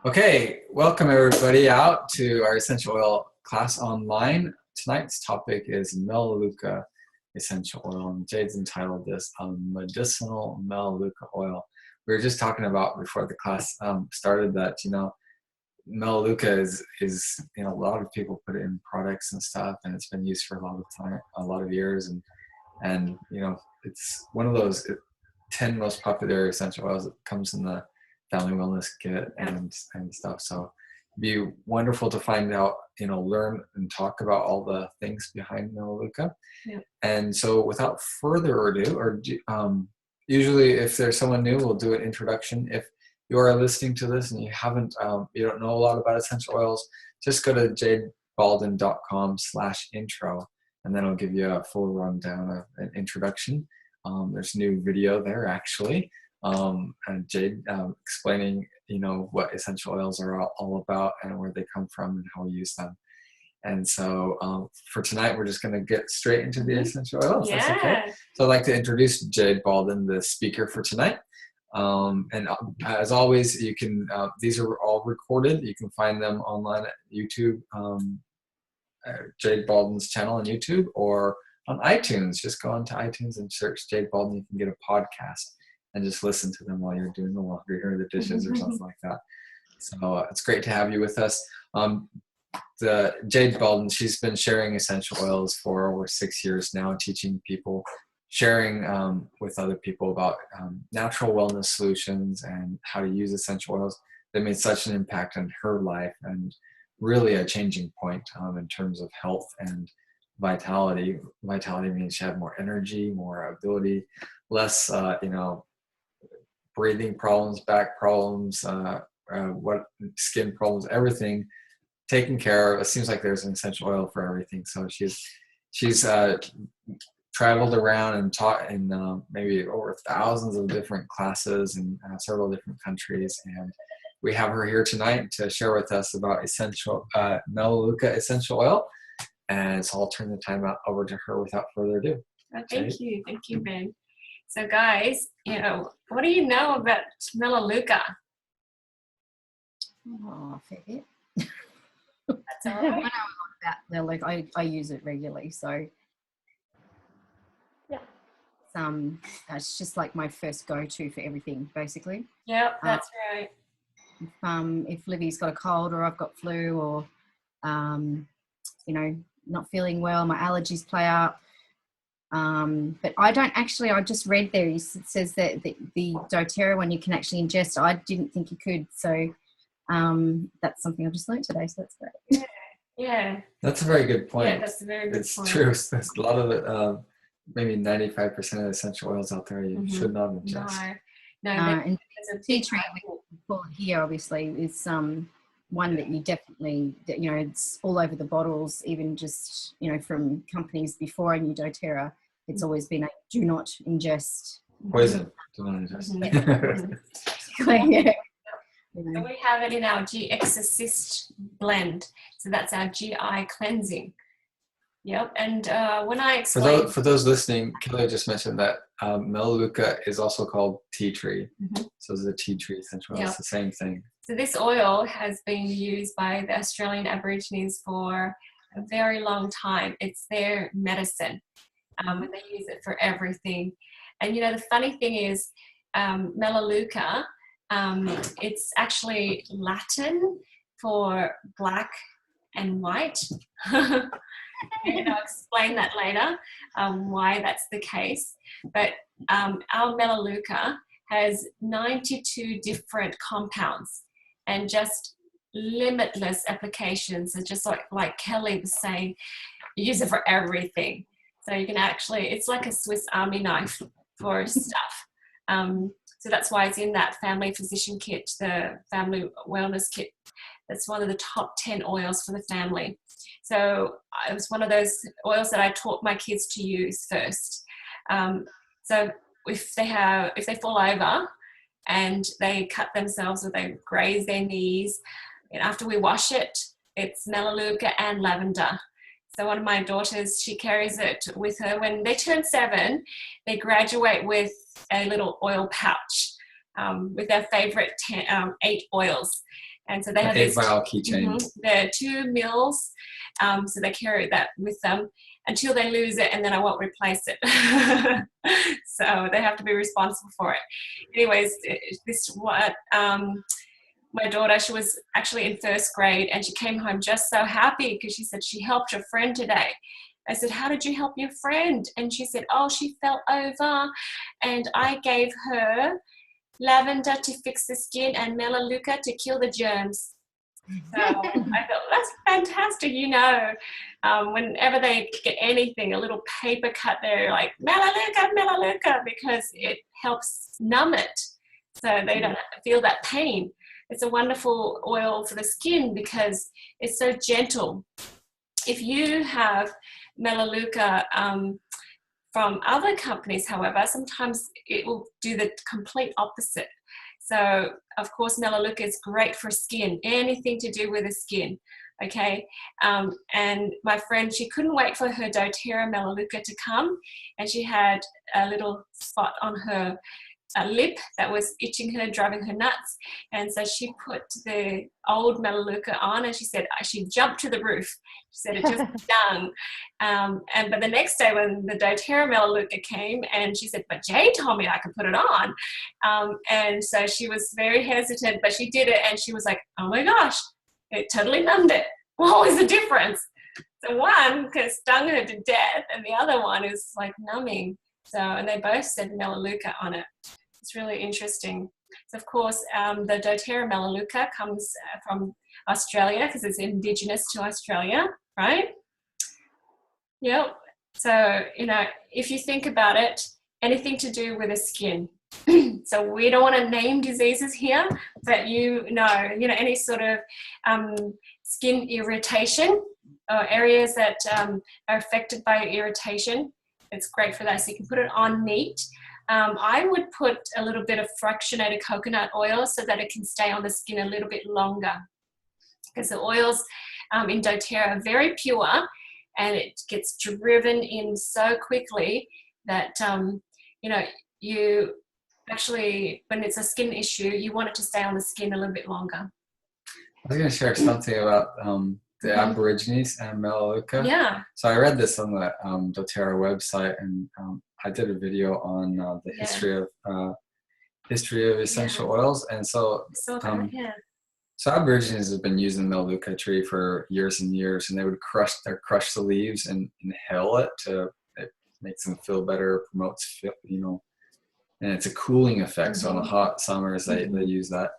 Okay, welcome everybody out to our essential oil class online. Tonight's topic is Melaleuca essential oil, and Jade's entitled this medicinal Melaleuca oil. We were just talking about before the class started that Melaleuca is a lot of people put it in products and stuff, and it's been used for a lot of years, and it's one of those 10 most popular essential oils that comes in the family wellness kit and stuff. So it'd be wonderful to find out, learn and talk about all the things behind Melaleuca. Yep. And so without further ado, usually if there's someone new, we'll do an introduction. If you are listening to this and you don't know a lot about essential oils, just go to jadebaldin.com/intro, and then I'll give you a full rundown of an introduction. There's a new video there actually. And Jade explaining, what essential oils are all about and where they come from and how we use them. And so for tonight, we're just going to get straight into the essential oils. Yeah. That's okay. So I'd like to introduce Jade Baldin, the speaker for tonight. And as always, you can, these are all recorded. You can find them online at YouTube, Jade Baldin's channel on YouTube, or on iTunes. Just go onto iTunes and search Jade Baldin. You can get a podcast and just listen to them while you're doing the laundry or the dishes or something like that. So it's great to have you with us. The Jade Baldin, she's been sharing essential oils for over 6 years now, teaching people, sharing with other people about natural wellness solutions and how to use essential oils. That made such an impact on her life and really a changing point in terms of health and vitality. Vitality means she had more energy, more ability, less, breathing problems, back problems, skin problems, everything taken care of. It seems like there's an essential oil for everything. So she's traveled around and taught in maybe over thousands of different classes in several different countries. And we have her here tonight to share with us about essential Melaleuca essential oil. And so I'll turn the time over to her without further ado. Thank you, Ben. So guys, what do you know about Melaleuca? Oh, fair bit. That's all right. I know a lot about Melaleuca. I use it regularly, so yeah. It's just like my first go-to for everything, basically. Yep, that's right. If Livy's got a cold or I've got flu or not feeling well, my allergies play up. But I don't actually, I just read there, it says that the doTERRA one you can actually ingest. I didn't think you could. So that's something I just learned today. So that's great. Yeah. That's a very good point. Yeah, that's a very good point. It's true. There's a lot of it, maybe 95% of the essential oils out there you should not ingest. No. And tea tree, we call it here, obviously, is one that you definitely, it's all over the bottles, even just, from companies before I knew doTERRA, it's always been a do not ingest. Poison. Do not ingest. Yeah. So we have it in our GX Assist blend. So that's our GI cleansing. Yep. And when I explain... For those listening, Kelly just mentioned that Melaleuca is also called tea tree. So it's a tea tree essential oil. It's the same thing. So this oil has been used by the Australian Aborigines for a very long time. It's their medicine. And they use it for everything. And, the funny thing is, Melaleuca, it's actually Latin for black and white. I'll explain that later, why that's the case. But our Melaleuca has 92 different compounds and just limitless applications. And just like Kelly was saying, you use it for everything. So you can actually, it's like a Swiss Army knife for stuff. So that's why it's in that family physician kit, the family wellness kit. That's one of the top 10 oils for the family. So it was one of those oils that I taught my kids to use first. So if they fall over and they cut themselves or they graze their knees, and after we wash it, it's Melaleuca and lavender. So one of my daughters, she carries it with her. When they turn 7, they graduate with a little oil pouch. with their favorite 8 oils. And so they have 8 vial keychain. They're 2 mils, so they carry that with them until they lose it, and then I won't replace it. So they have to be responsible for it. Anyways, my daughter, she was actually in 1st grade, and she came home just so happy because she said she helped her friend today. I said, how did you help your friend? And she said, oh, she fell over and I gave her lavender to fix the skin and Melaleuca to kill the germs. So I thought, that's fantastic. Whenever they get anything, a little paper cut, they're like, Melaleuca, Melaleuca, because it helps numb it so they don't feel that pain. It's a wonderful oil for the skin because it's so gentle. If you have Melaleuca from other companies, however, sometimes it will do the complete opposite. So, of course, Melaleuca is great for skin, anything to do with the skin, okay? And my friend, she couldn't wait for her doTERRA Melaleuca to come, and she had a little spot on her lip that was itching her, driving her nuts. And so she put the old Melaleuca on, and she said she jumped to the roof. She said it just stung. But the next day when the doTERRA Melaleuca came, and she said, but Jay told me I could put it on. And so she was very hesitant, but she did it, and she was like, oh my gosh, it totally numbed it. What was the difference? So one stung her to death, and the other one is like numbing. So, and they both said Melaleuca on it. It's really interesting. So, of course, the doTERRA Melaleuca comes from Australia because it's indigenous to Australia, right? Yep. So, if you think about it, anything to do with the skin. So we don't want to name diseases here, but any sort of skin irritation or areas that are affected by irritation, it's great for that. So you can put it on neat. I would put a little bit of fractionated coconut oil so that it can stay on the skin a little bit longer, because the oils in doTERRA are very pure, and it gets driven in so quickly that you actually, when it's a skin issue, you want it to stay on the skin a little bit longer. I was going to share something about the Aborigines and Melaleuca. Yeah. So I read this on the doTERRA website, and I did a video on the history of essential oils. And so Aborigines have been using the Melaleuca tree for years and years, and they would crush the leaves and inhale it it makes them feel better, promotes and it's a cooling effect. So in the hot summers, they use that.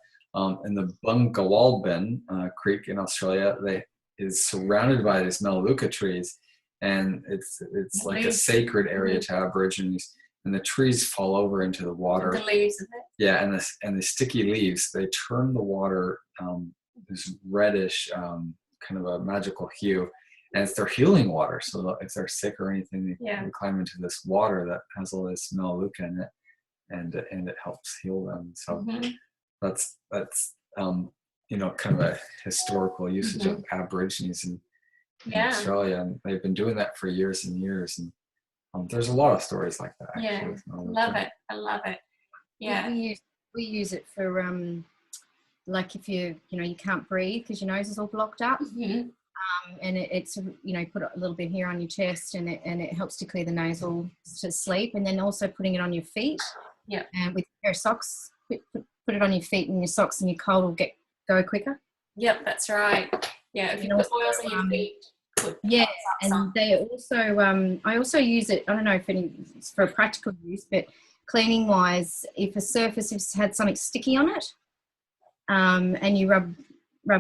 In the Bungawalbin Creek in Australia, is surrounded by these Melaleuca trees, and it's like a sacred area to Aborigines. And the trees fall over into the water. The leaves of it. Yeah, and the sticky leaves, they turn the water this reddish kind of a magical hue, and it's their healing water. So if they're sick or anything, they climb into this water that has all this Melaleuca in it, and it helps heal them. So that's kind of a historical usage of Aborigines in Australia, and they've been doing that for years and years. And there's a lot of stories like that. Actually, I love it. Yeah, we use it for like if you can't breathe because your nose is all blocked up. And it's put a little bit here on your chest, and it helps to clear the nasal to sleep. And then also putting it on your feet. Yeah. And with a pair of socks, put it on your feet and your socks, and your cold will go quicker. Yep, that's right. Yeah, if you put oils on your feet. And they also I also use it. I don't know if it's for practical use, but cleaning wise, if a surface has had something sticky on it, and you rub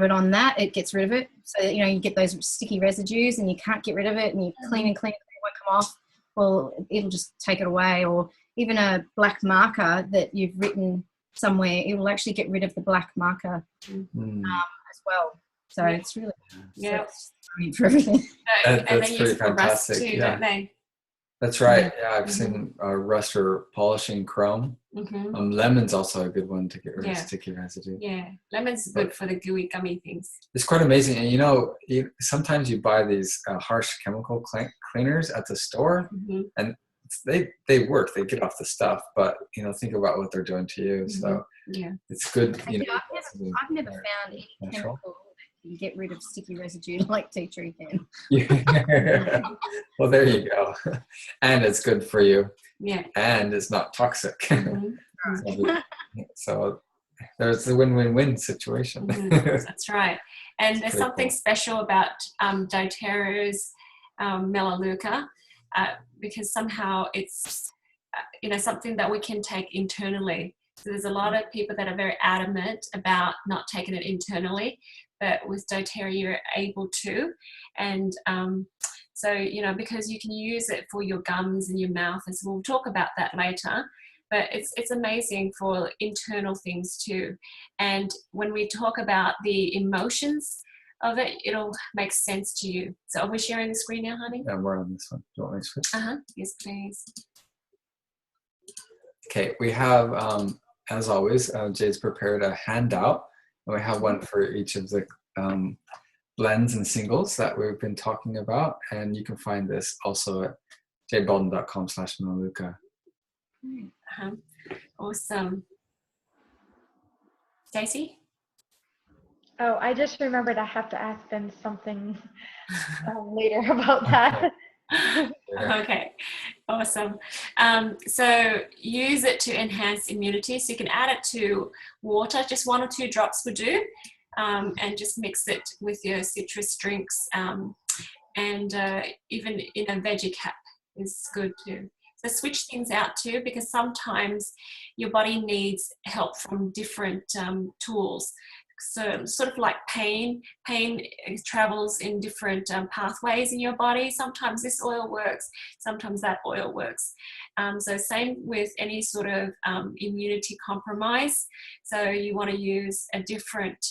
it on that, it gets rid of it. So you get those sticky residues, and you can't get rid of it, and you clean and clean, it won't come off. Well, it'll just take it away. Or even a black marker that you've written somewhere, it will actually get rid of the black marker as well. So it's really for everything. That's pretty fantastic. Too, don't they? That's right. Yeah, I've seen rust for polishing chrome. Lemon's also a good one to get rid of sticky residue. Yeah, lemon's good for the gooey gummy things. It's quite amazing. And sometimes you buy these harsh chemical cleaners at the store, and they work, they get off the stuff, but think about what they're doing to you. So yeah, it's good. Actually, I've never found any natural. chemical that can get rid of sticky residue like tea tree can. Well, there you go. And it's good for you. yeah. And it's not toxic. Mhm. So there's a win-win-win situation. That's right. And there's something cool. special about doTERRA's Melaleuca, because somehow it's something that we can take internally. So there's a lot of people that are very adamant about not taking it internally, but with doTERRA you're able to. And so because you can use it for your gums and your mouth, as we'll talk about that later. But it's amazing for internal things too. And when we talk about the emotions of it, it'll make sense to you. So are we sharing the screen now, honey? Yeah, we're on this one. Do you want me to switch? Yes, please. Okay, we have, as always, Jade's prepared a handout. And we have one for each of the blends and singles that we've been talking about. And you can find this also at jbolden.com/Melaleuca. Awesome. Stacey? Oh, I just remembered I have to ask them something later about that. Okay, awesome. So use it to enhance immunity. So you can add it to water, just 1 or 2 drops would do, and just mix it with your citrus drinks, and even in a veggie cap is good too. So switch things out too, because sometimes your body needs help from different tools. So sort of like pain travels in different pathways in your body. Sometimes this oil works, sometimes that oil works. So same with any sort of immunity compromise. So you want to use a different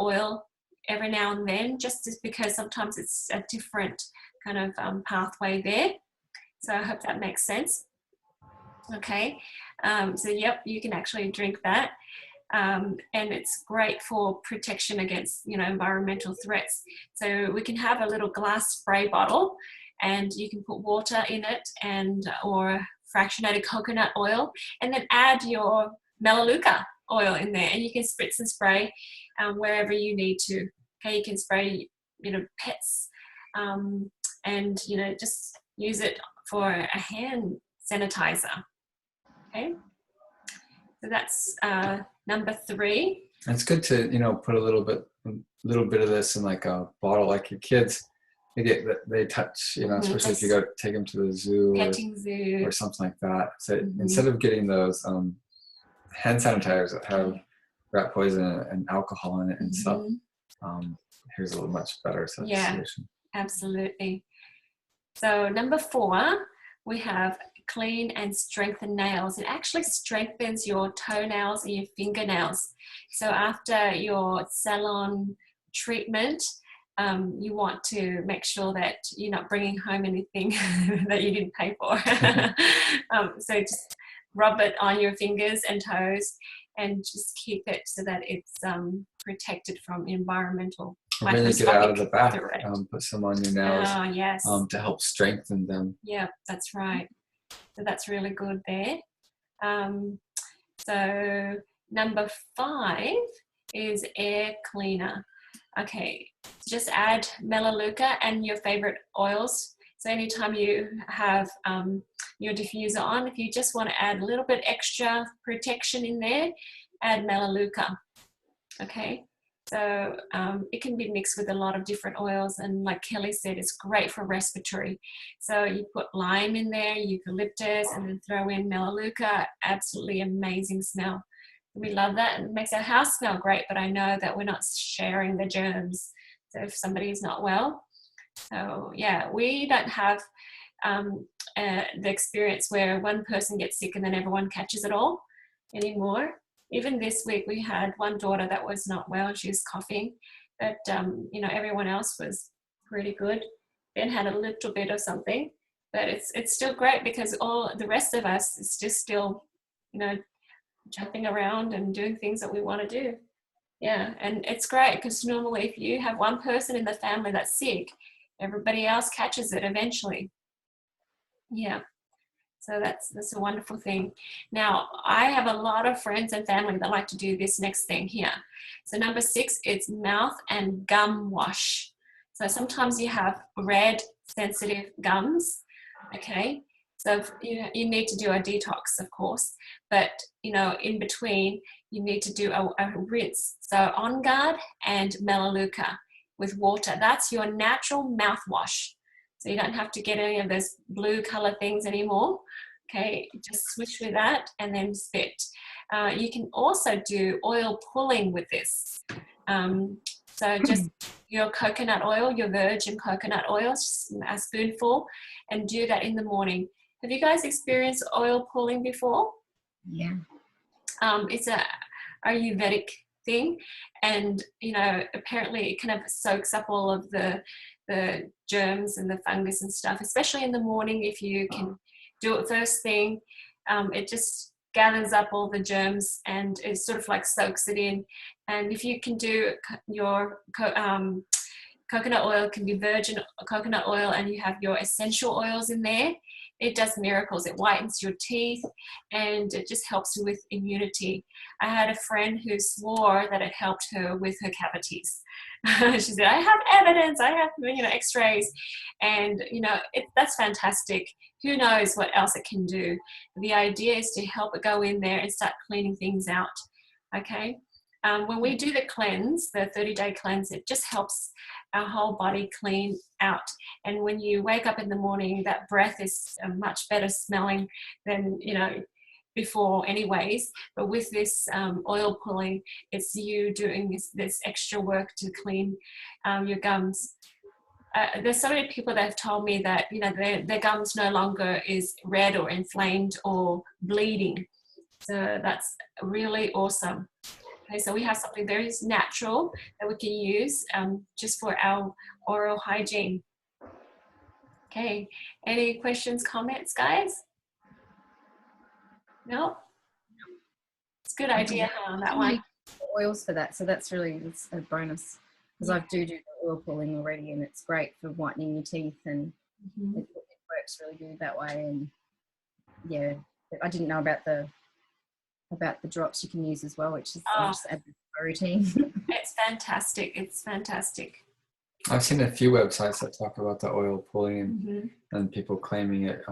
oil every now and then, just because sometimes it's a different kind of pathway there. So I hope that makes sense. Okay, so yep, you can actually drink that. And it's great for protection against environmental threats. So we can have a little glass spray bottle, and you can put water in it or fractionated coconut oil, and then add your Melaleuca oil in there, and you can spritz and spray wherever you need to. Okay, you can spray pets, and just use it for a hand sanitizer. Okay, so that's number 3. It's good to put a little bit of this in like a bottle, like your kids. They touch, especially if you go take them to the zoo or something like that. So instead of getting those hand sanitizers that have rat poison and alcohol in it and stuff, here's a little much better solution. Absolutely. So number 4, we have clean and strengthen nails. It actually strengthens your toenails and your fingernails. So after your salon treatment, you want to make sure that you're not bringing home anything that you didn't pay for. So just rub it on your fingers and toes, and just keep it so that it's protected from environmental. When you get out of the bath, put some on your nails. Oh, yes. To help strengthen them. Yeah, that's right. So that's really good there. So number 5 is air cleaner. Okay, just add Melaleuca and your favorite oils. So anytime you have your diffuser on, if you just want to add a little bit extra protection in there, add Melaleuca. Okay, so it can be mixed with a lot of different oils, and like Kelly said, it's great for respiratory. So you put lime in there, eucalyptus, and then throw in Melaleuca. Absolutely amazing smell. We love that, and it makes our house smell great, but I know that we're not sharing the germs. So if somebody is not well, so yeah, we don't have the experience where one person gets sick and then everyone catches it all anymore. Even this week we had one daughter that was not well. She was coughing, but everyone else was pretty good. Ben had a little bit of something, but it's still great because all the rest of us is just still jumping around and doing things that we want to do. Yeah, and it's great because normally if you have one person in the family that's sick, everybody else catches it eventually. Yeah. So that's a wonderful thing. Now, I have a lot of friends and family that like to do this next thing here. So number 6, it's mouth and gum wash. So sometimes you have red, sensitive gums, okay? So you need to do a detox, of course, but in between, you need to do a rinse. So On Guard and Melaleuca with water. That's your natural mouthwash. So you don't have to get any of those blue color things anymore. Okay, just switch with that and then spit. You can also do oil pulling with this. So just your coconut oil, your virgin coconut oil, just a spoonful, and do that in the morning. Have you guys experienced oil pulling before? Yeah. It's a Ayurvedic thing, and apparently it kind of soaks up all of the germs and the fungus and stuff, especially in the morning. If you can do it first thing, it just gathers up all the germs and it sort of like soaks it in. And if you can do your coconut oil, can be virgin coconut oil, and you have your essential oils in there, it does miracles. It whitens your teeth and it just helps with immunity. I had a friend who swore that it helped her with her cavities. She said, I have evidence, I have x-rays, and that's fantastic. Who knows what else it can do. The idea is to help it go in there and start cleaning things out. Okay, when we do the cleanse, the 30-day cleanse, it just helps our whole body clean out. And when you wake up in the morning, that breath is much better smelling than before anyways. But with this oil pulling, it's you doing this extra work to clean your gums. There's so many people that have told me that their gums no longer is red or inflamed or bleeding. So that's really awesome. Okay, so we have something very natural that we can use just for our oral hygiene. Okay, any questions, comments, guys? No? It's a good idea, huh, that one. Oils for that, so it's a bonus, because I do the oil pulling already, and it's great for whitening your teeth, and it works really good that way. And yeah, I didn't know about the drops you can use as well, which is just add to my routine. It's fantastic. It's fantastic. I've seen a few websites that talk about the oil pulling and people claiming it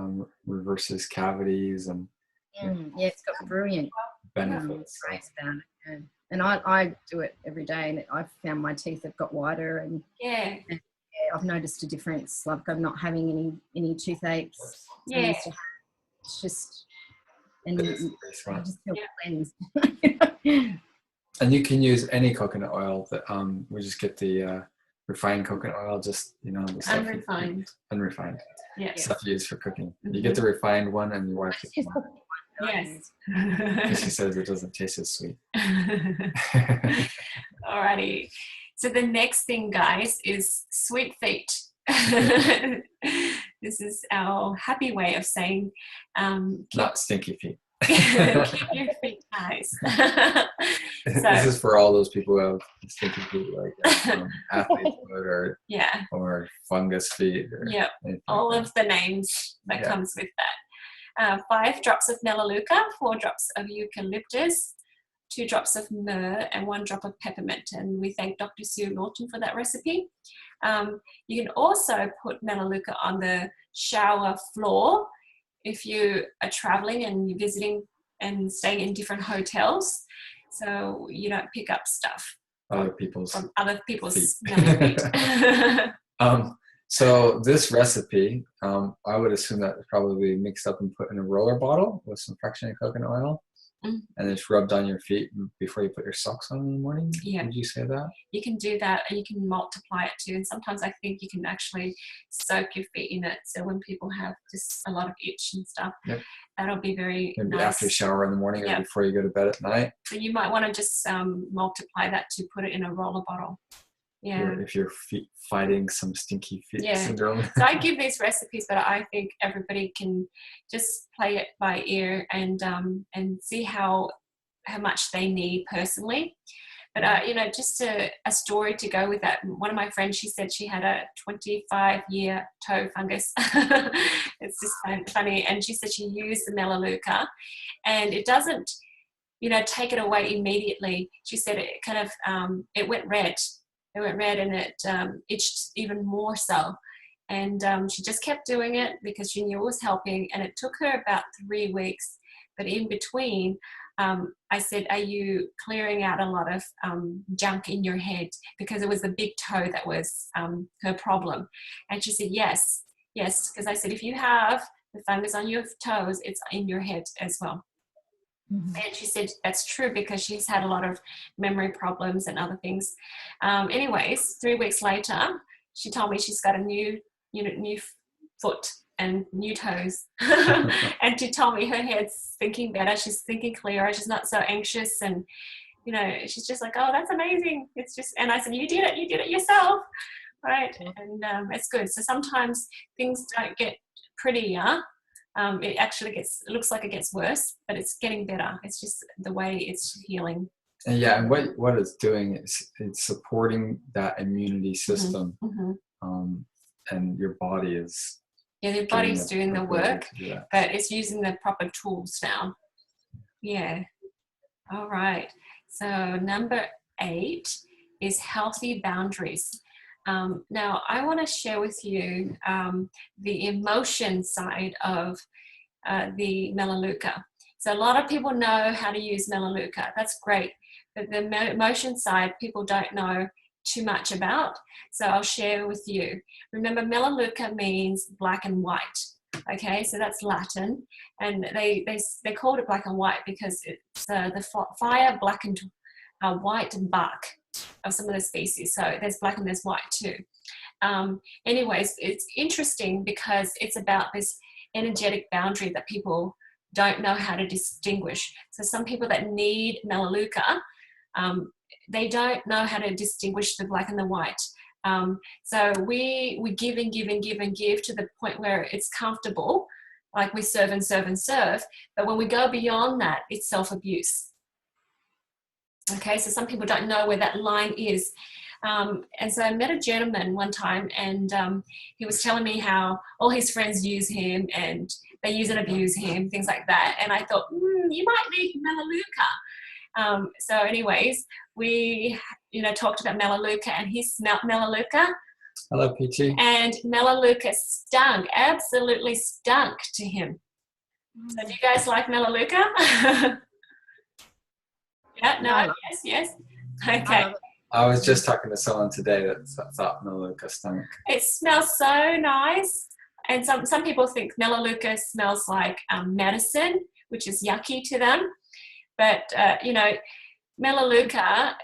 reverses cavities and yeah, it's got brilliant benefits. About it. And I do it every day, and I've found my teeth have got whiter, and I've noticed a difference. Like I'm not having any toothaches. Yeah, it's just. And you just feel cleansed. And you can use any coconut oil. That we just get the refined coconut oil, just the stuff unrefined stuff you use for cooking. You get the refined one, and your wife gets one. Yes. Because she says it doesn't taste as sweet. Alrighty. So the next thing, guys, is sweet feet. This is our happy way of saying not stinky feet. Keep your feet nice. This is for all those people who have stinky feet, like athlete's foot or fungus feet. All of the names that comes with that. 5 drops of Melaleuca, 4 drops of eucalyptus, 2 drops of myrrh, and 1 drop of peppermint. And we thank Dr. Sue Norton for that recipe. You can also put Melaleuca on the shower floor if you are traveling and you're visiting and staying in different hotels, so you don't pick up stuff from other people's smelly feet. So this recipe, I would assume that it's probably mixed up and put in a roller bottle with some fractionated coconut oil. And it's rubbed on your feet before you put your socks on in the morning? Yeah. Did you say that? You can do that, and you can multiply it too. And sometimes I think you can actually soak your feet in it. So when people have just a lot of itch and stuff, that'll be very Maybe nice. After you shower in the morning or before you go to bed at night. So you might want to just multiply that to put it in a roller bottle. Yeah. If you're fighting some stinky feet syndrome. So I give these recipes, but I think everybody can just play it by ear and see how much they need personally. But, just a story to go with that. One of my friends, she said she had a 25-year toe fungus. It's just so funny. And she said she used the Melaleuca, and it doesn't, take it away immediately. She said it kind of, it went red. It went red, and it itched even more so. And she just kept doing it because she knew it was helping. And it took her about 3 weeks. But in between, I said, are you clearing out a lot of junk in your head? Because it was the big toe that was her problem. And she said, yes, because I said, if you have the fungus on your toes, it's in your head as well. Mm-hmm. And she said, that's true, because she's had a lot of memory problems and other things. Anyways, 3 weeks later, she told me she's got a new foot and new toes. And she told me her head's thinking better, she's thinking clearer, she's not so anxious, and she's just like, oh, that's amazing. It's just, and I said, you did it yourself, right? And it's good. So sometimes things don't get prettier. It actually looks like it gets worse, but it's getting better. It's just the way it's healing. And yeah, and what it's doing is it's supporting that immunity system. Mm-hmm. And your body is your body's doing the work, but it's using the proper tools now. Yeah. All right. So number 8 is healthy boundaries. Now I want to share with you the emotion side of the Melaleuca. So a lot of people know how to use Melaleuca. That's great. But the emotion side, people don't know too much about. So I'll share with you. Remember, Melaleuca means black and white. Okay, so that's Latin, and they called it black and white because it's the fire blackened white bark of some of the species. So there's black and there's white too. Anyways, it's interesting because it's about this energetic boundary that people don't know how to distinguish. So some people that need Melaleuca, they don't know how to distinguish the black and the white. So we give and give and give and give to the point where it's comfortable, like we serve and serve and serve. But when we go beyond that, it's self-abuse. Okay, so some people don't know where that line is. And so I met a gentleman one time, and he was telling me how all his friends use him and they use and abuse him, things like that. And I thought, you might need Melaleuca. So anyways, we talked about Melaleuca, and he smelt Melaleuca. Hello, Peachy. And Melaleuca stunk, absolutely stunk to him. So do you guys like Melaleuca? Yeah, no, yes. Okay. I was just talking to someone today that thought Melaleuca stunk. It smells so nice. And some people think Melaleuca smells like medicine, which is yucky to them. But, Melaleuca,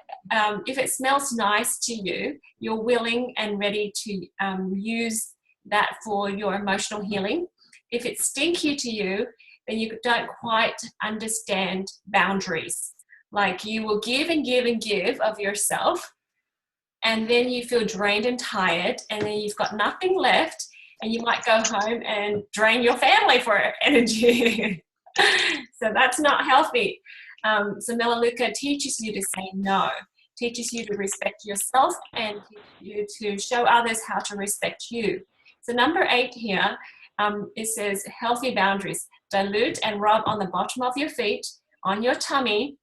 if it smells nice to you, you're willing and ready to use that for your emotional healing. If it's stinky to you, then you don't quite understand boundaries. Like, you will give and give and give of yourself, and then you feel drained and tired, and then you've got nothing left, and you might go home and drain your family for energy. So that's not healthy. So Melaleuca teaches you to say no, teaches you to respect yourself, and you to show others how to respect you. So number 8 here, it says healthy boundaries. Dilute and rub on the bottom of your feet, on your tummy,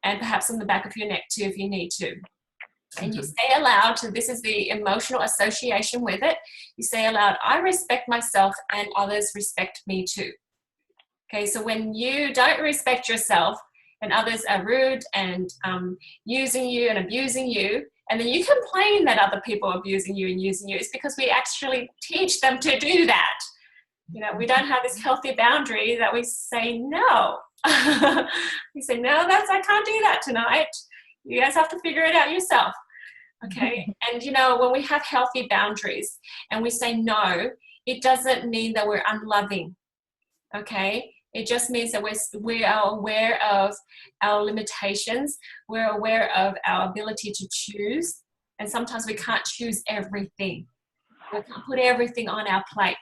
and perhaps on the back of your neck too if you need to. And you say aloud, so this is the emotional association with it, you say aloud, I respect myself and others respect me too. Okay, so when you don't respect yourself and others are rude and using you and abusing you, and then you complain that other people are abusing you and using you, it's because we actually teach them to do that. We don't have this healthy boundary that we say no. We say, no, I can't do that tonight. You guys have to figure it out yourself. Okay. And when we have healthy boundaries and we say no, it doesn't mean that we're unloving. Okay. It just means that we are aware of our limitations. We're aware of our ability to choose. And sometimes we can't choose everything. We can't put everything on our plate.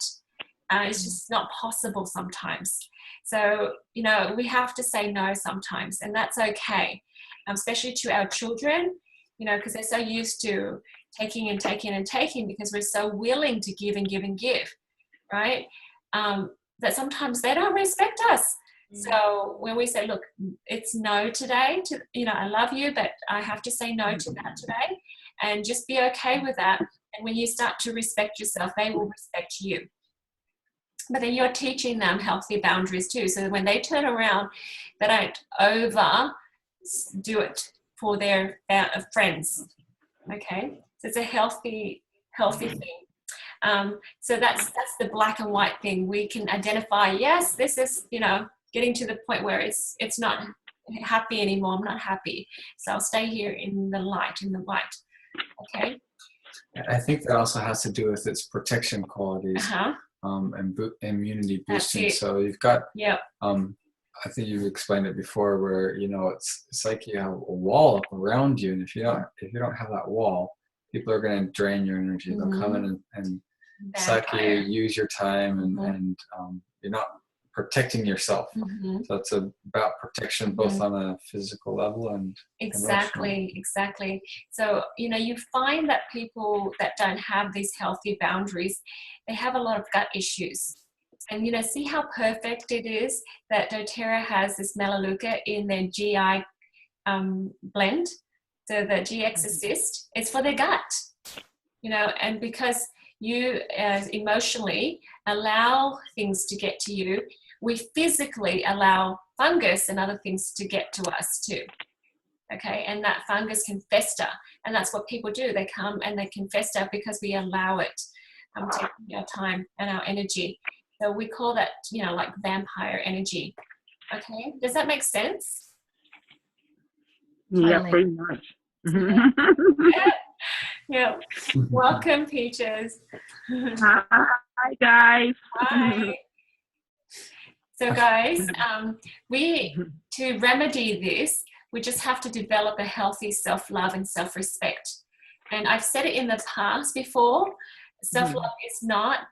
It's just not possible sometimes. So, we have to say no sometimes, and that's okay. especially to our children, you know, because they're so used to taking and taking and taking because we're so willing to give and give and give, right? That sometimes they don't respect us. So when we say, look, it's no today, to, you know, I love you, but I have to say no to that today, and just be okay with that. And when you start to respect yourself, they will respect you. But then you're teaching them healthy boundaries too. So when they turn around, they don't overdo it for their friends. Okay, so it's a healthy thing. So that's the black and white thing. We can identify, yes, this is, you know, getting to the point where it's not happy anymore. I'm not happy, so I'll stay here in the light, in the white. Okay. I think that also has to do with its protection qualities. And immunity boosting. So you've got, I think you've explained it before, where, you know, it's like you have a wall up around you, and if you don't have that wall, people are going to drain your energy. They'll come in and suck you, use your time, and you're not protecting yourself. So it's about protection both on a physical level and exactly. So, you know, you find that people that don't have these healthy boundaries, they have a lot of gut issues. And, you know, see how perfect it is that doTERRA has this Melaleuca in their GI blend. So the GX Assist is for their gut, you know, and because you emotionally allow things to get to you, we physically allow fungus and other things to get to us too. Okay, and that fungus can fester, and that's what people do. They come and they can fester because we allow it, taking our time and our energy. So we call that, you know, like vampire energy. Okay, does that make sense? Yeah, pretty much. Yeah. Welcome, Peaches. Hi, guys. Hi. So, guys, to remedy this, we just have to develop a healthy self-love and self-respect. And I've said it in the past before, self-love is not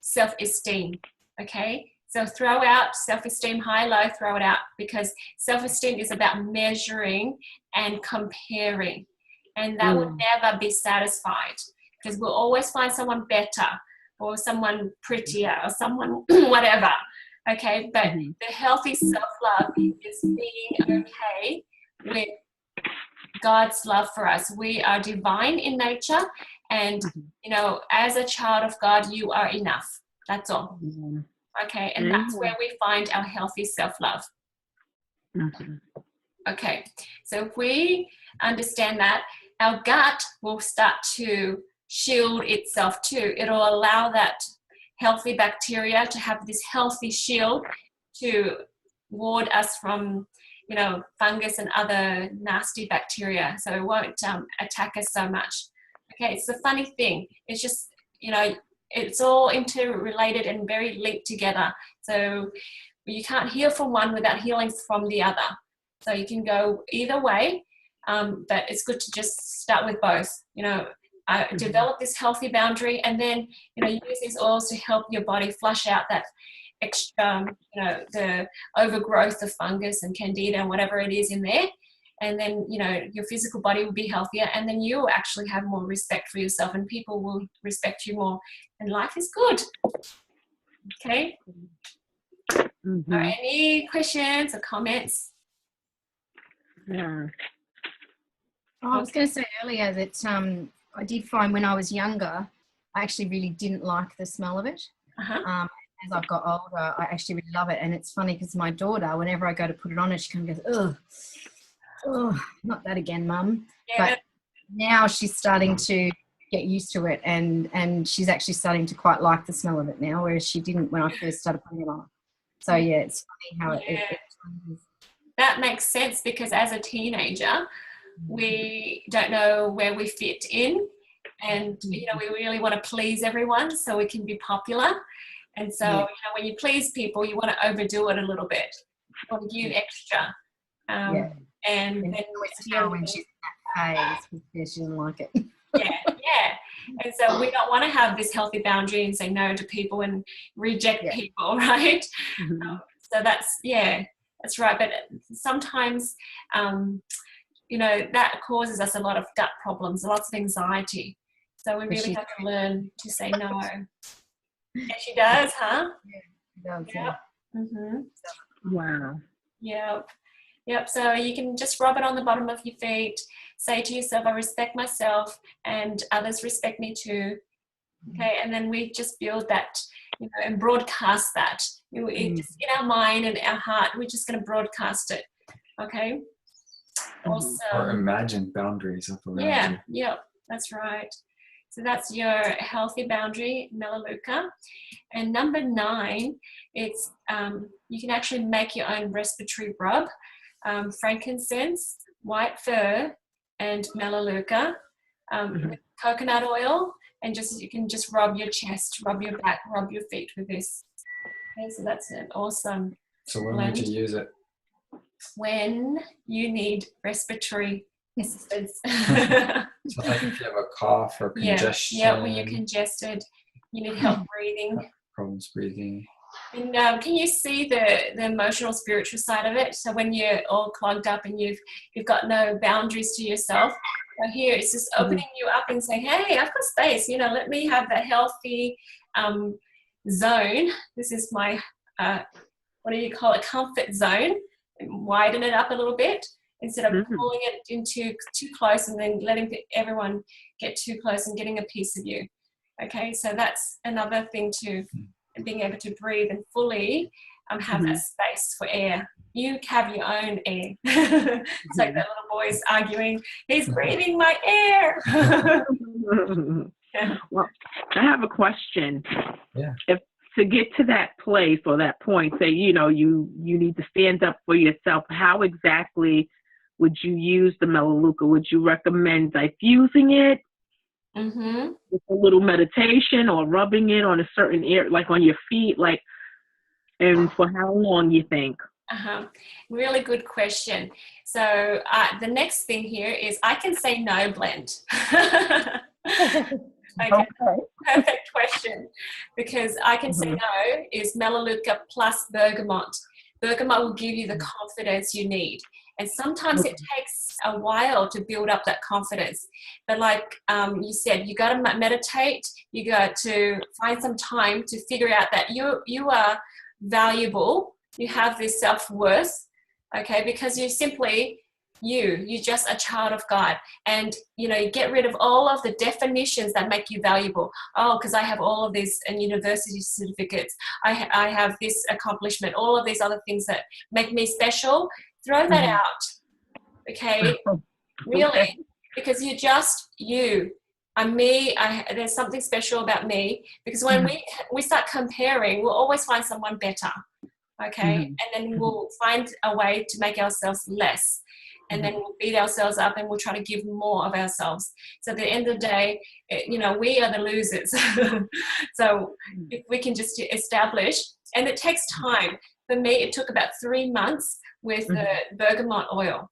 self-esteem, okay? So throw out self-esteem, high, low, throw it out, because self-esteem is about measuring and comparing. And that will never be satisfied, because we'll always find someone better or someone prettier or someone whatever, okay? But the healthy self-love is being okay with God's love for us. We are divine in nature, and, you know, as a child of God, you are enough. That's all. Okay, and that's where we find our healthy self-love. Okay, so if we understand that, our gut will start to shield itself too. It'll allow that healthy bacteria to have this healthy shield to ward us from, you know, fungus and other nasty bacteria, so it won't attack us so much. Okay, it's the funny thing. It's just, you know, it's all interrelated and very linked together. So you can't heal from one without healing from the other. So you can go either way, but it's good to just start with both. You know, develop this healthy boundary, and then, you know, use these oils to help your body flush out that extra, you know, the overgrowth of fungus and candida and whatever it is in there. And then, you know, your physical body will be healthier, and then you will actually have more respect for yourself, and people will respect you more, and life is good. Okay. All right, any questions or comments? I was going to say earlier that I did find when I was younger, I actually really didn't like the smell of it. As I've got older, I actually really love it. And it's funny because my daughter, whenever I go to put it on her, she kind of goes, ugh, oh, not that again, Mum. Yeah. But now she's starting to get used to it, and she's actually starting to quite like the smell of it now, whereas she didn't when I first started putting it on. So yeah, it's funny how it that makes sense, because as a teenager, we don't know where we fit in, and, you know, we really want to please everyone so we can be popular. And so, you know, when you please people, you want to overdo it a little bit. You want to give extra. And then when she's in that phase, because she doesn't like it. And so we don't want to have this healthy boundary and say no to people and reject people, right? So that's, That's right. But sometimes, that causes us a lot of gut problems, lots of anxiety. So we really have to learn to say no. Yeah, she does, huh? Yeah, Yep. Mm-hmm. Wow. Yep. So you can just rub it on the bottom of your feet. Say to yourself, I respect myself and others respect me too. Okay. And then we just build that, and broadcast that. Just in our mind and our heart, we're just going to broadcast it. Okay. Awesome. Or imagine boundaries up around you. Yep. That's right. So that's your healthy boundary, Melaleuca. And number 9, it's you can actually make your own respiratory rub. Frankincense, white fir, and Melaleuca, with coconut oil, and you can just rub your chest, rub your back, rub your feet with this. Okay, so that's an awesome So when blend. would you use it? When you need respiratory assistance. So like if you have a cough or congestion. Yeah, when you're congested, you need help breathing. Problems breathing. And can you see the emotional, spiritual side of it? So when you're all clogged up and you've got no boundaries to yourself, so here it's just opening you up and saying, hey, I've got space. Let me have that healthy zone. This is my, what do you call it, comfort zone. And widen it up a little bit instead of pulling it into too close and then letting everyone get too close and getting a piece of you. Okay, so that's another thing too. And being able to breathe and fully have that space for air. You have your own air. It's like that little boy's arguing, he's breathing my air. Well, I have a question. Yeah. If to get to that place or that point, say, you need to stand up for yourself, how exactly would you use the Melaleuca? Would you recommend diffusing it? With a little meditation or rubbing it on a certain area, like on your feet, and for how long you think? Really good question. So the next thing here is I can say no blend. Okay. Perfect question, because I can say no is Melaleuca plus bergamot. Bergamot will give you the confidence you need. And sometimes it takes a while to build up that confidence. But like you said, you got to meditate. You got to find some time to figure out that you are valuable. You have this self-worth, okay, because you're just a child of God. And, you get rid of all of the definitions that make you valuable. Oh, because I have all of these and university certificates. I have this accomplishment, all of these other things that make me special. Throw that out, okay? Really, because you're just you. I'm me. There's something special about me, because when we start comparing, we'll always find someone better, okay? And then we'll find a way to make ourselves less, and then we'll beat ourselves up and we'll try to give more of ourselves. So at the end of the day, we are the losers. So if we can just establish, and it takes time. For me, it took about 3 months with the bergamot oil.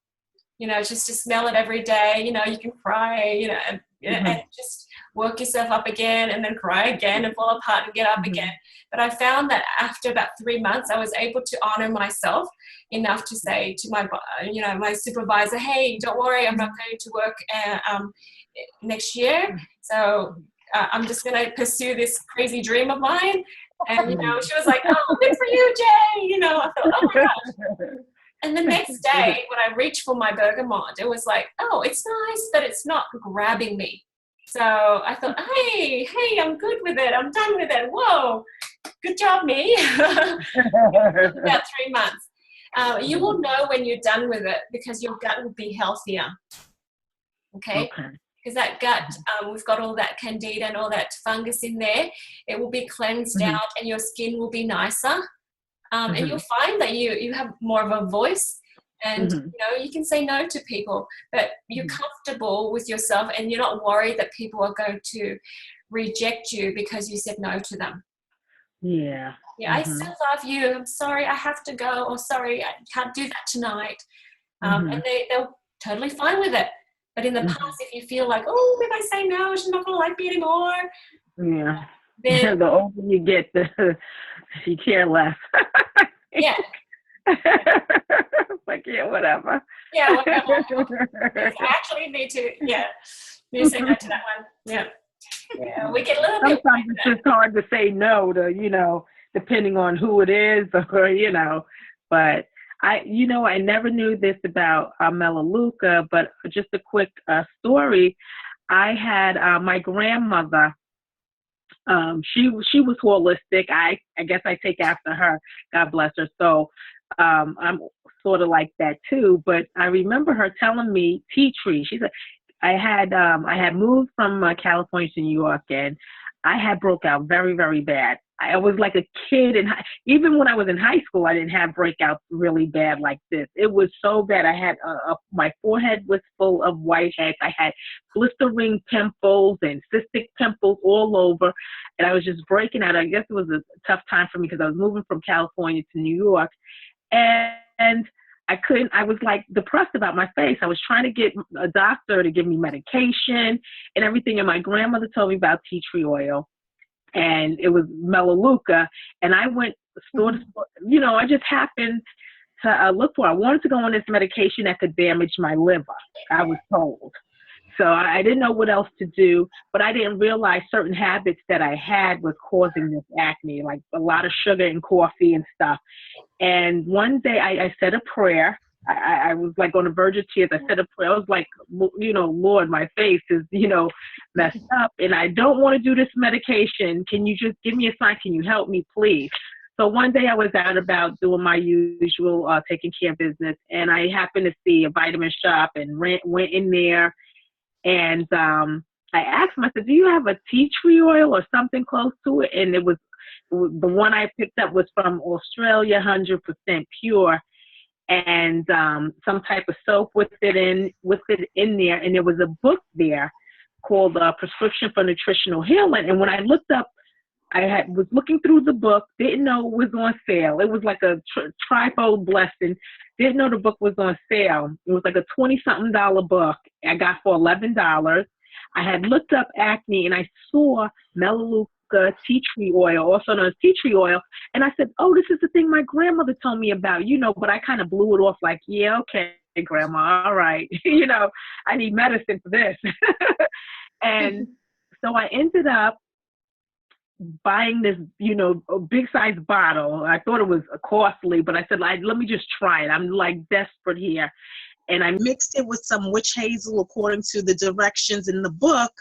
Just to smell it every day. You can cry, and just work yourself up again and then cry again and fall apart and get up again. But I found that after about 3 months, I was able to honor myself enough to say to my supervisor, hey, don't worry, I'm not going to work next year. So I'm just going to pursue this crazy dream of mine. And, she was like, oh, good for you, Jay. I thought, oh my gosh. And the next day, when I reached for my bergamot, it was like, oh, it's nice, but it's not grabbing me. So I thought, hey, I'm good with it. I'm done with it. Whoa, good job, me. About 3 months. You will know when you're done with it because your gut will be healthier. Okay? Because that gut, we've got all that candida and all that fungus in there. It will be cleansed out and your skin will be nicer. And you'll find that you have more of a voice, and you can say no to people, but you're comfortable with yourself and you're not worried that people are going to reject you because you said no to them. Yeah. I still love you. I'm sorry, I have to go. Or sorry, I can't do that tonight. And they're totally fine with it. But in the past, if you feel like, oh, if I say no, she's not going to like me anymore. Yeah. Then, the older you get, you care less. Yeah. It's like, yeah, whatever. Yeah, whatever. I actually need to say no to that one. Yeah. Yeah, we get a little bit. Sometimes it's just hard to say no to, depending on who it is, or, but I never knew this about Melaleuca, but just a quick story. I had my grandmother. She was holistic. I guess I take after her. God bless her. So I'm sort of like that too. But I remember her telling me tea tree. She said I had moved from California to New York, and I had broke out very, very bad. I was like a kid, and even when I was in high school, I didn't have breakouts really bad like this. It was so bad. I had my forehead was full of whiteheads. I had blistering pimples and cystic pimples all over, and I was just breaking out. I guess it was a tough time for me because I was moving from California to New York, and I was like depressed about my face. I was trying to get a doctor to give me medication and everything, and my grandmother told me about tea tree oil. And it was Melaleuca, and I went I just happened to look for it. I wanted to go on this medication that could damage my liver, I was told. So I didn't know what else to do, but I didn't realize certain habits that I had was causing this acne, like a lot of sugar and coffee and stuff. And one day I said a prayer. I was like on the verge of tears. I said a prayer. I was like, Lord, my face is, messed up, and I don't want to do this medication. Can you just give me a sign? Can you help me, please? So one day I was out about doing my usual taking care of business, and I happened to see a vitamin shop and went in there, and I asked him, I said, do you have a tea tree oil or something close to it? And it was the one I picked up was from Australia, 100% pure. And some type of soap with it in there, and there was a book there called Prescription for Nutritional Healing. And when I looked up, was looking through the book, didn't know it was on sale. It was like a trifold blessing. Didn't know the book was on sale. It was like a $20-something book. I got for $11. I had looked up acne, and I saw Melaleuca tea tree oil, also known as tea tree oil. And I said, oh, this is the thing my grandmother told me about, but I kind of blew it off like, yeah, okay, grandma, all right. I need medicine for this. And so I ended up buying this, a big size bottle. I thought it was costly, but I said, let me just try it. I'm like desperate here. And I mixed it with some witch hazel according to the directions in the book.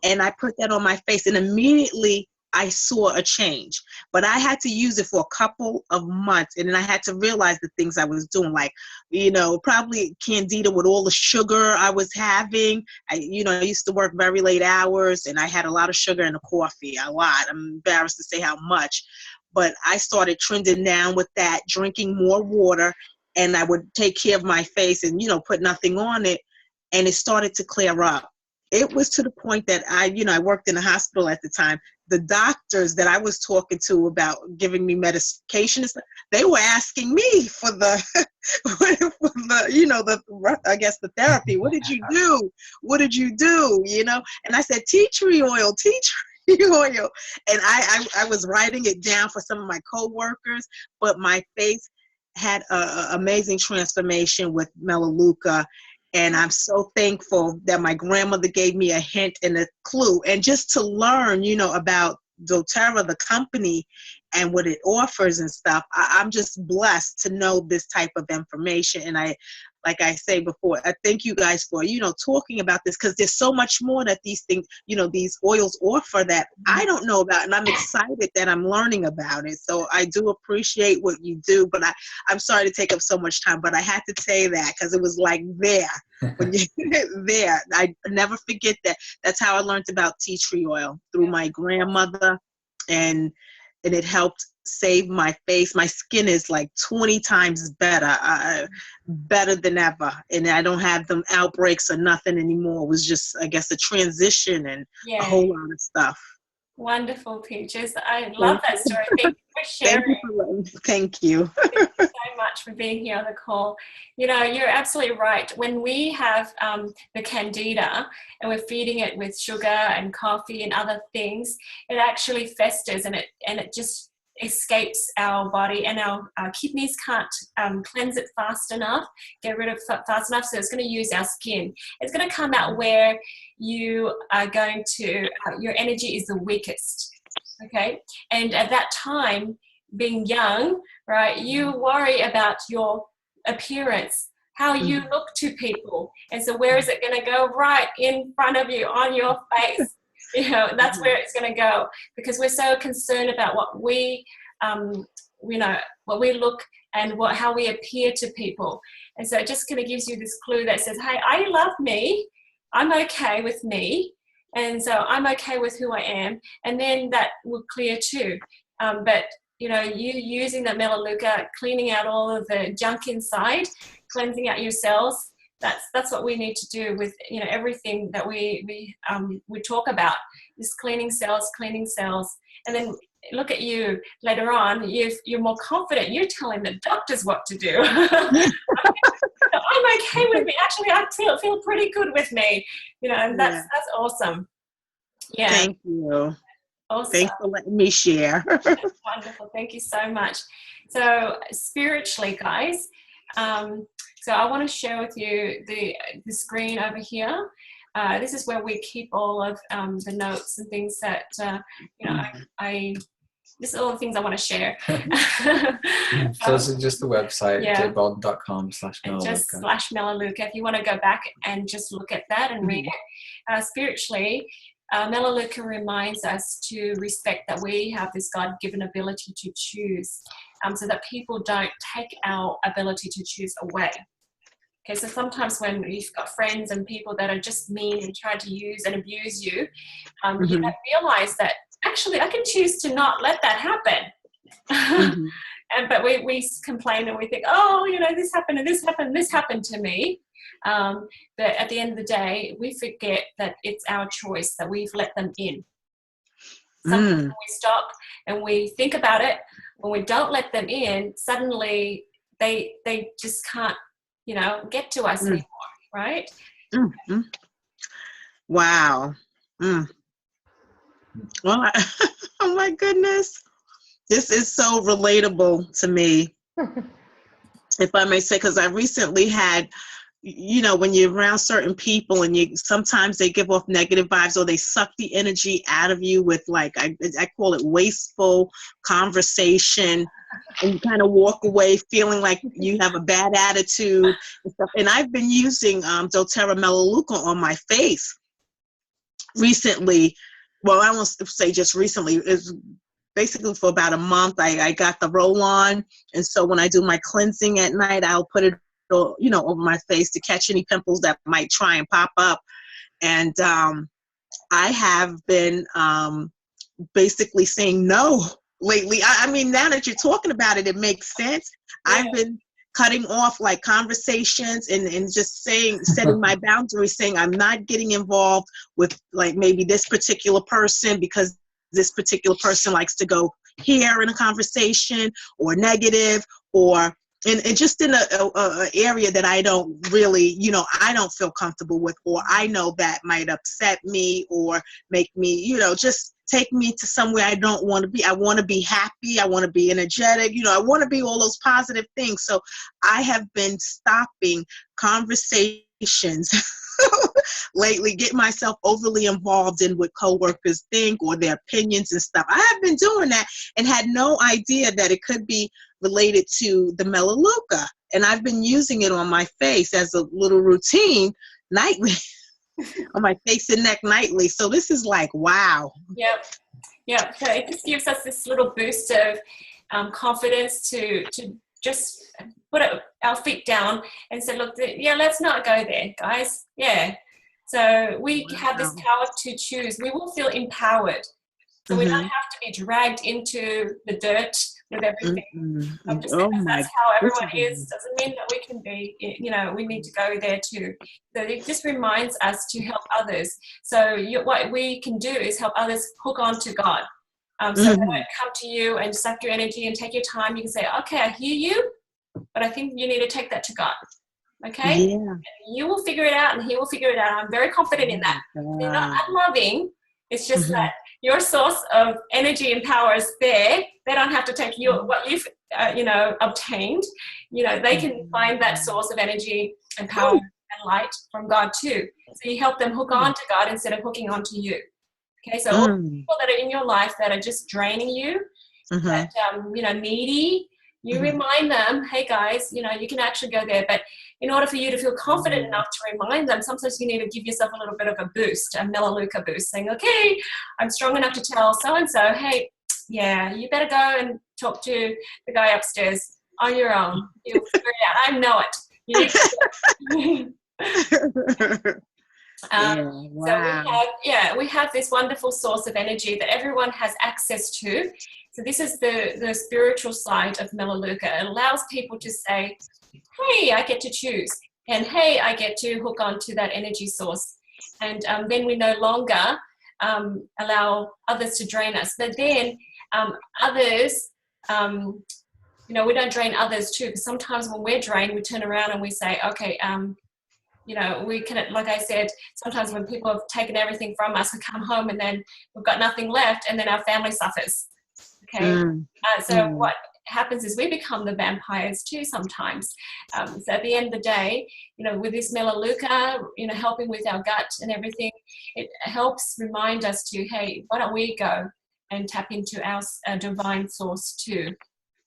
And I put that on my face, and immediately I saw a change. But I had to use it for a couple of months, and then I had to realize the things I was doing, like, probably candida with all the sugar I was having. I used to work very late hours, and I had a lot of sugar in the coffee, a lot. I'm embarrassed to say how much. But I started trending down with that, drinking more water, and I would take care of my face and, put nothing on it, and it started to clear up. It was to the point that I worked in a hospital at the time. The doctors that I was talking to about giving me medication, they were asking me for the, the therapy. What did you do? What did you do? And I said, tea tree oil, tea tree oil. And I was writing it down for some of my coworkers, but my face had an amazing transformation with Melaleuca. And I'm so thankful that my grandmother gave me a hint and a clue. And just to learn, about doTERRA, the company, and what it offers and stuff, I'm just blessed to know this type of information. And like I say before, I thank you guys for, talking about this, because there's so much more that these things, these oils offer that I don't know about. And I'm excited that I'm learning about it. So I do appreciate what you do, but I'm sorry to take up so much time, but I had to say that because it was like there. When you're there, I never forget that. That's how I learned about tea tree oil, through my grandmother, and it helped save my face. My skin is like 20 times better, better than ever. And I don't have them outbreaks or nothing anymore. It was just, I guess, a transition and a whole lot of stuff. Wonderful, Peaches. I love that story. Thank you for sharing. Thank you. Thank you so much for being here on the call. You're absolutely right. When we have the candida and we're feeding it with sugar and coffee and other things, it actually festers, and it escapes our body, and our kidneys can't cleanse it fast enough, get rid of it fast enough, so it's going to use our skin. It's going to come out where you are going to, your energy is the weakest, okay? And at that time, being young, right, you worry about your appearance, how you look to people. And so where is it going to go? Right in front of you, on your face. You know, that's where it's going to go, because we're so concerned about what we, you know, what we look and how we appear to people. And so it just kind of gives you this clue that says, hey, I love me. I'm okay with me. And so I'm okay with who I am. And then that will clear too. But, you know, you using the Melaleuca, cleaning out all of the junk inside, cleansing out your cells, that's what we need to do with, you know, everything that we talk about, is cleaning cells. And then look at you later on, you're more confident. You're telling the doctors what to do. I'm okay with me. Actually, I feel pretty good with me. You know, and that's awesome. Yeah. Thank you. Awesome. Thanks for letting me share. That's wonderful. Thank you so much. So spiritually, guys, so I want to share with you the screen over here. This is where we keep all of the notes and things that, you know, this is all the things I want to share. So this is just the website, jbolden.com/Melaleuca. Just /Melaleuca. If you want to go back and just look at that and read it. Spiritually, Melaleuca reminds us to respect that we have this God-given ability to choose, so that people don't take our ability to choose away. Okay, so sometimes when you've got friends and people that are just mean and try to use and abuse you, you don't realize that actually I can choose to not let that happen. But we complain and we think, oh, you know, this happened and this happened and this happened to me. But at the end of the day, we forget that it's our choice, that we've let them in. Sometimes when we stop and we think about it, when we don't let them in, suddenly they just can't, you know, get to us anymore, right? Wow. Well, oh my goodness. This is so relatable to me, if I may say, because I recently had, you know, when you're around certain people and sometimes they give off negative vibes, or they suck the energy out of you with, like, I call it wasteful conversation, and you kind of walk away feeling like you have a bad attitude and stuff. And I've been using doTERRA Melaleuca on my face recently. Well, I won't say just recently. It's basically for about a month. I got the roll-on, and so when I do my cleansing at night, I'll put it, you know, over my face to catch any pimples that might try and pop up. And I have been basically saying no lately. I mean, now that you're talking about it, it makes sense. Yeah. I've been cutting off like conversations and just setting my boundaries, saying I'm not getting involved with like maybe this particular person because this particular person likes to go here in a conversation, or negative, or and just in a area that I don't really, you know, I don't feel comfortable with, or I know that might upset me or make me, you know, just take me to somewhere I don't want to be. I want to be happy. I want to be energetic. You know, I want to be all those positive things. So I have been stopping conversations lately, get myself overly involved in what coworkers think or their opinions and stuff. I have been doing that and had no idea that it could be related to the Melaleuca. And I've been using it on my face as a little routine nightly, on my face and neck nightly. So this is like, wow. Yep. So it just gives us this little boost of confidence to just put our feet down and say, look, let's not go there, guys. Yeah. So we have this power to choose. We will feel empowered. So we don't have to be dragged into the dirt with everything. Just because that's how everyone is doesn't mean that we can be, you know, we need to go there too. So it just reminds us to help others. So what we can do is help others hook on to God. So they won't come to you and suck your energy and take your time. You can say, okay, I hear you, but I think you need to take that to God. Okay? Yeah. And you will figure it out and he will figure it out. I'm very confident in that. They're not unloving. It's just that your source of energy and power is there. They don't have to take what you've obtained. They can find that source of energy and power and light from God too. So you help them hook on to God instead of hooking on to you. Okay, so all the people that are in your life that are just draining you, that needy, you remind them, hey guys, you can actually go there. But in order for you to feel confident enough to remind them, sometimes you need to give yourself a little bit of a boost, a Melaleuca boost, saying, okay, I'm strong enough to tell so-and-so, hey, yeah, you better go and talk to the guy upstairs on your own. You'll figure it out. I know it. You need to So we have this wonderful source of energy that everyone has access to. So this is the spiritual side of Melaleuca. It allows people to say, hey, I get to choose. And hey, I get to hook on to that energy source. And then we no longer allow others to drain us. But then others, we don't drain others too. Because sometimes when we're drained, we turn around and we say, okay, we can, like I said, sometimes when people have taken everything from us, we come home and then we've got nothing left, and then our family suffers. Okay, so what happens is we become the vampires too sometimes. So at the end of the day, with this Melaleuca, helping with our gut and everything, it helps remind us to, hey, why don't we go and tap into our divine source too?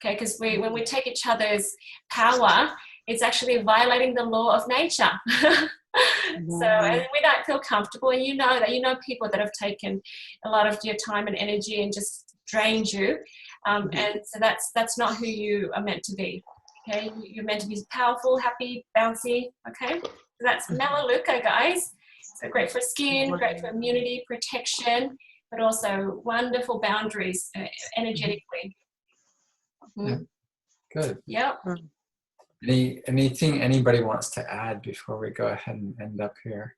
Okay, because when we take each other's power, it's actually violating the law of nature. So and we don't feel comfortable, and that people that have taken a lot of your time and energy and just drained you, and so that's not who you are meant to be. Okay, you're meant to be powerful, happy, bouncy. Okay, so that's Melaleuca, guys. So great for skin, great for immunity, protection, but also wonderful boundaries energetically. Good. Yep. Anything anybody wants to add before we go ahead and end up here?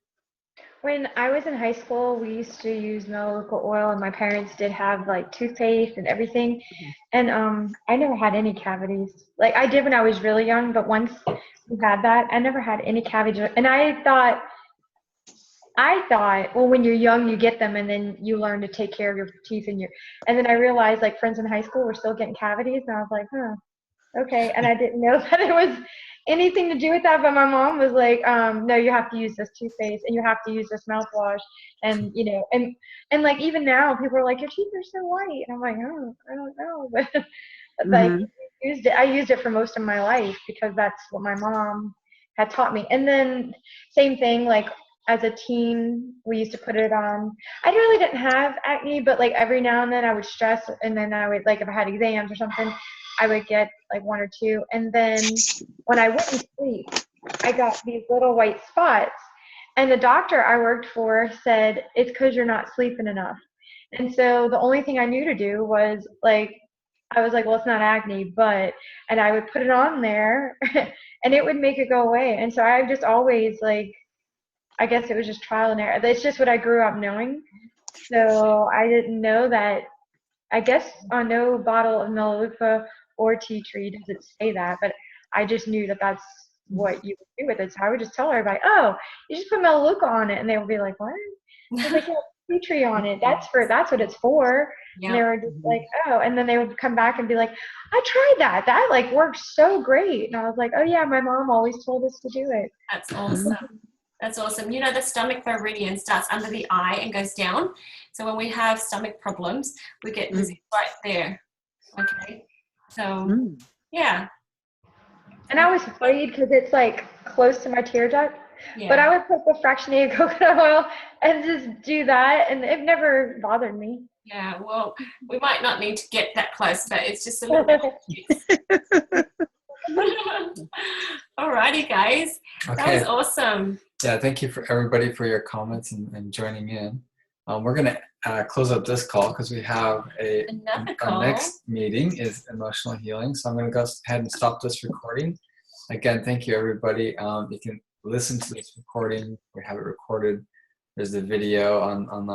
When I was in high school, we used to use Melaleuca oil, and my parents did have like toothpaste and everything. And I never had any cavities. Like I did when I was really young, but once we had that, I never had any cavities. And I thought, well, when you're young, you get them, and then you learn to take care of your teeth and then I realized like friends in high school were still getting cavities, and I was like, okay. And I didn't know that it was anything to do with that, but my mom was like, no, you have to use this toothpaste and you have to use this mouthwash, and and like even now people are like, your teeth are so white, and I'm like, oh, I don't know, but like I used it for most of my life because that's what my mom had taught me. And then same thing, like as a teen, we used to put it on. I really didn't have acne, but like every now and then I would stress, and then I would, like if I had exams or something, I would get like 1 or 2. And then when I wouldn't sleep, I got these little white spots. And the doctor I worked for said, it's because you're not sleeping enough. And so the only thing I knew to do was like, I was like, well, it's not acne, and I would put it on there and it would make it go away. And so I just always like, I guess it was just trial and error. That's just what I grew up knowing. So I didn't know that. I guess on no bottle of Melaleuca or tea tree does it say that, but I just knew that that's what you would do with it. So I would just tell everybody, oh, you just put Melaleuca on it, and they would be like, what? I was like, yeah, tea tree on it. That's what it's for. Yeah. And they were just like, oh, and then they would come back and be like, I tried that. That like worked so great. And I was like, oh yeah, my mom always told us to do it. That's awesome. That's awesome. The stomach meridian starts under the eye and goes down. So when we have stomach problems, we get disease right there. Okay. So, yeah. And I was afraid because it's like close to my tear duct. Yeah. But I would put the fractionated coconut oil and just do that, and it never bothered me. Yeah, well, we might not need to get that close, but it's just a little bit. Alrighty, guys. Okay. That was awesome. Yeah, thank you for everybody for your comments and joining in. We're going to close up this call because we have our next meeting is emotional healing. So I'm going to go ahead and stop this recording. Again, thank you, everybody. You can listen to this recording. We have it recorded. There's the video on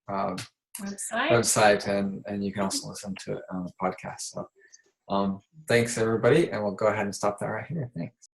our website, and you can also listen to it on the podcast. So thanks, everybody, and we'll go ahead and stop that right here. Thanks.